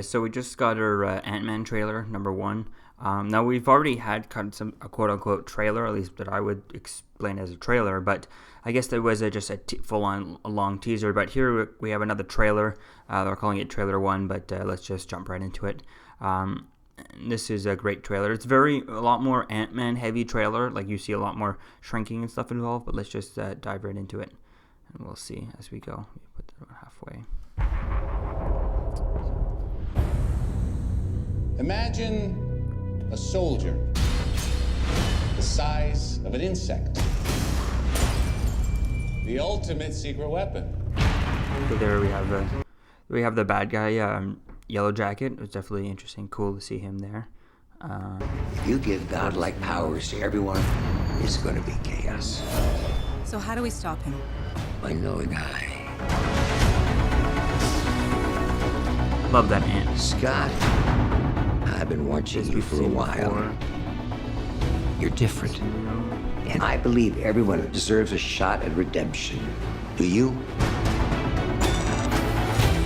guys, so we just got our Ant-Man trailer, number 1. Now we've already had kind of a quote-unquote trailer, at least that I would explain as a trailer, but I guess there was just a full-on long teaser. But here we have another trailer. They're calling it trailer 1, but let's just jump right into it. This is a great trailer. It's a lot more Ant-Man heavy trailer, like you see a lot more shrinking and stuff involved, but let's just dive right into it, and we'll see as we go. Put that halfway. Imagine a soldier the size of an insect. The ultimate secret weapon. So there we have the bad guy, Yellow Jacket. It was definitely interesting, cool to see him there. If you give godlike powers to everyone, it's going to be chaos. So how do we stop him? I know a guy. Love that ant. Scott, I've been watching you for a while. You're different. And I believe everyone deserves a shot at redemption. Do you?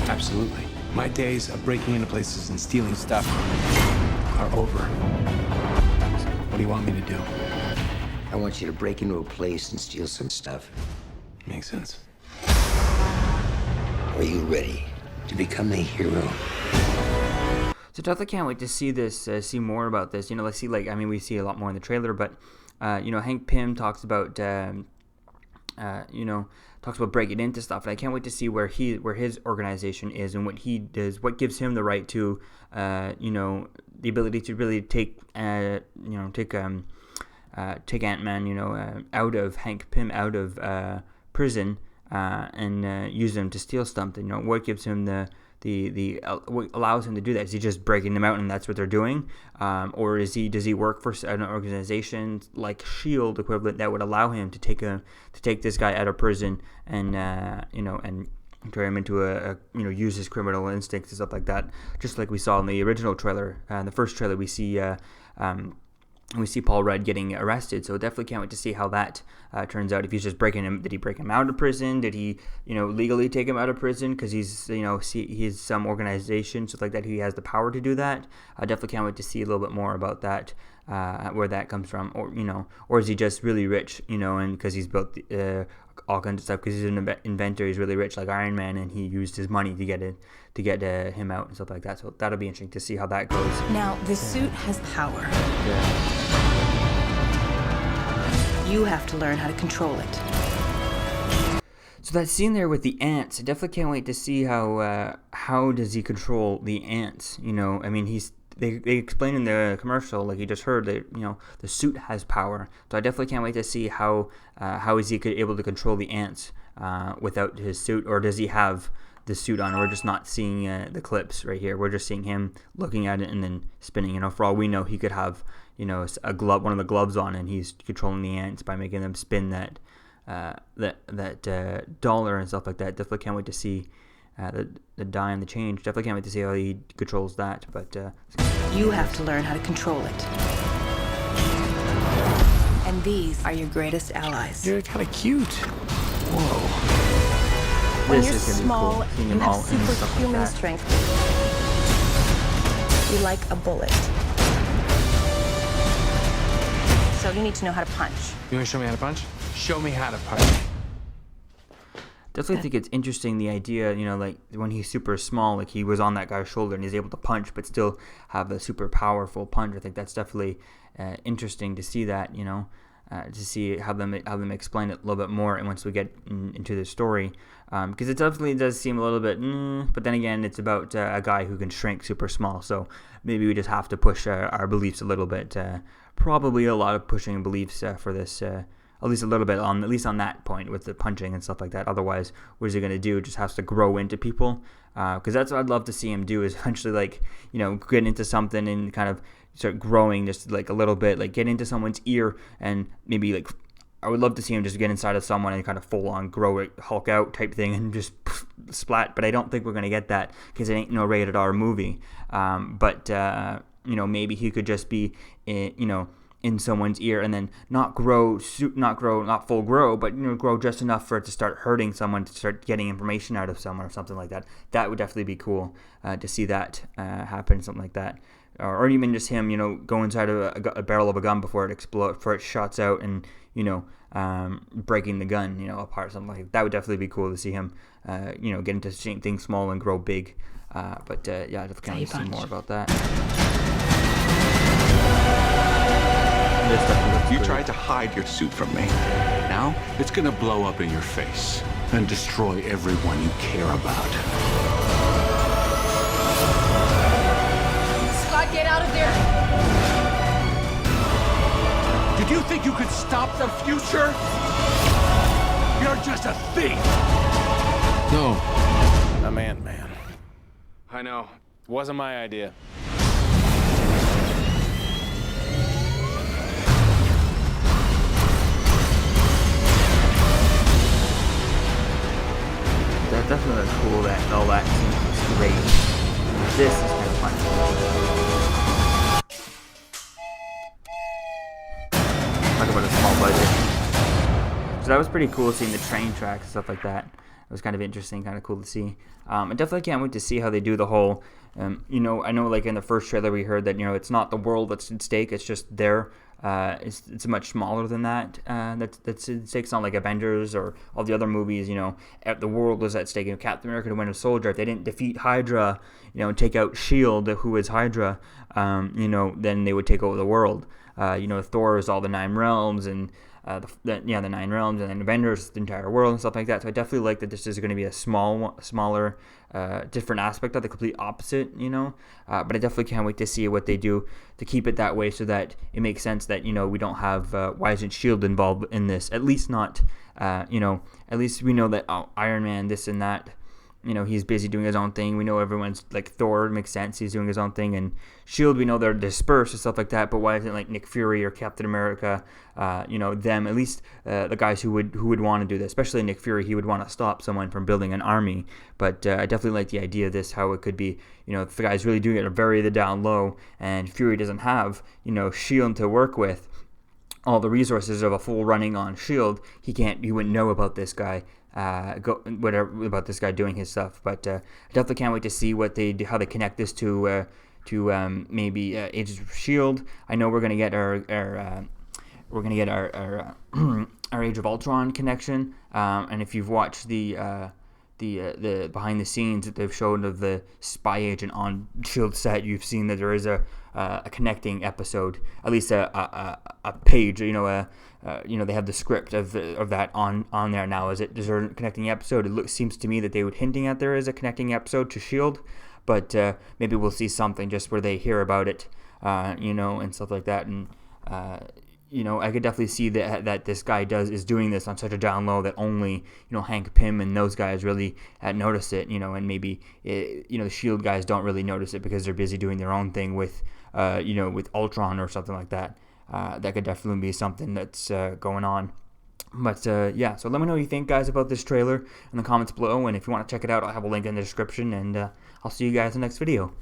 Absolutely. My days of breaking into places and stealing stuff are over. What do you want me to do? I want you to break into a place and steal some stuff. Makes sense. Are you ready to become the hero? So definitely can't wait to see this, see more about this. You know, let's see, we see a lot more in the trailer, but, Hank Pym talks about, talks about breaking into stuff, and I can't wait to see where his organization is and what he does, what gives him the right to, the ability to really take Ant-Man, out of Hank Pym out of prison, and use him to steal something. You know, what gives him what allows him to do that? Is he just breaking them out and that's what they're doing, or does he work for an organization like SHIELD equivalent that would allow him to take this guy out of prison and and turn him into use his criminal instincts and stuff like that, just like we saw in the original trailer. In the first trailer we see Paul Rudd getting arrested, so definitely can't wait to see how that turns out. If he's just breaking him, did he break him out of prison? Did he, legally take him out of prison because he's some organization, stuff like that? He has the power to do that. I definitely can't wait to see a little bit more about that, where that comes from, or is he just really rich, and because he's built all kinds of stuff, because he's an inventor, he's really rich like Iron Man, and he used his money to get him out and stuff like that. So that'll be interesting to see how that goes. Now, the suit has power. Yeah. You have to learn how to control it. So that scene there with the ants, I definitely can't wait to see how does he control the ants. They explain in the commercial, like you just heard, that the suit has power. So I definitely can't wait to see how is he able to control the ants without his suit, or does he have the suit on? We're just not seeing the clips right here. We're just seeing him looking at it and then spinning. For all we know, he could have a glove, one of the gloves on, and he's controlling the ants by making them spin that dollar and stuff like that. Definitely can't wait to see the dime, the change. Definitely can't wait to see how he controls that. But you have to learn how to control it. And these are your greatest allies. You're kind of cute. Whoa. When this you're is small, gonna be cool. you have superhuman strength. You like a bullet. So you need to know how to punch. You want to show me how to punch? Show me how to punch. Definitely think it's interesting, the idea, like when he's super small, like he was on that guy's shoulder and he's able to punch but still have a super powerful punch. I think that's definitely interesting to see that, to see how them explain it a little bit more, and once we get into the story, because it definitely does seem a little bit, but then again, it's about a guy who can shrink super small, so maybe we just have to push our beliefs a little bit, probably a lot of pushing beliefs for this, at least a little bit, at least on that point with the punching and stuff like that. Otherwise, what is he going to do? It just has to grow into people, because that's what I'd love to see him do, is eventually, get into something and kind of start growing just like a little bit, like get into someone's ear, and maybe I would love to see him just get inside of someone and kind of full on grow it, Hulk out type thing, and just splat. But I don't think we're going to get that because it ain't no rated R movie. Maybe he could just be, in someone's ear, and then not full grow, but grow just enough for it to start hurting someone, to start getting information out of someone or something like that. That would definitely be cool to see that happen, something like that. Or even just him, go inside of a barrel of a gun before it explodes, before it shots out, and breaking the gun, apart, something like that. That would definitely be cool to see him, get into seeing things small and grow big. But I definitely kind of see more about that. You tried to hide your suit from me. Now it's gonna blow up in your face and destroy everyone you care about. Scott, get out of there! Did you think you could stop the future? You're just a thief! No. I'm Ant-Man. I know. Wasn't my idea. That's definitely cool that all that seems great. This is kind of fun. Talk about a small budget. So that was pretty cool, seeing the train tracks and stuff like that. It was kind of interesting, kind of cool to see. I definitely can't wait to see how they do the whole, I know like in the first trailer we heard that, it's not the world that's at stake, it's just their, it's much smaller than that, that's at stake. It's not like Avengers or all the other movies, the world was at stake. Captain America and Winter Soldier, if they didn't defeat Hydra, and take out S.H.I.E.L.D., who is Hydra, then they would take over the world. Thor is all the 9 realms, and the 9 realms, and then Avengers, the entire world, and stuff like that. So I definitely like that this is going to be a smaller, different aspect of the complete opposite, but I definitely can't wait to see what they do to keep it that way, so that it makes sense that, we don't have, why isn't S.H.I.E.L.D. involved in this? At least not, at least we know that, Iron Man, this and that, he's busy doing his own thing. We know everyone's, like, Thor, makes sense, he's doing his own thing, and S.H.I.E.L.D., we know they're dispersed and stuff like that, but why isn't, like, Nick Fury or Captain America, them, at least the guys who would want to do this, especially Nick Fury, he would want to stop someone from building an army. But I definitely like the idea of this, how it could be, if the guy's really doing it very the down low, and Fury doesn't have, S.H.I.E.L.D. to work with, all the resources of a full running on S.H.I.E.L.D., he wouldn't know about this guy, about this guy doing his stuff. But I definitely can't wait to see what they do, how they connect this to maybe Agents of S.H.I.E.L.D. I know we're gonna get our Age of Ultron connection, and if you've watched the behind the scenes that they've shown of the spy agent on S.H.I.E.L.D. set, you've seen that there is a connecting episode, at least a page, they have the script of that on there now. Is there a connecting episode? Seems to me that they would hinting at there is a connecting episode to S.H.I.E.L.D., but maybe we'll see something just where they hear about it, and stuff like that. And I could definitely see that this guy is doing this on such a down low that only Hank Pym and those guys really notice it, and maybe the S.H.I.E.L.D. guys don't really notice it because they're busy doing their own thing with with Ultron or something like that. That could definitely be something that's going on. But so let me know what you think, guys, about this trailer in the comments below, and if you want to check it out, I'll have a link in the description, and I'll see you guys in the next video.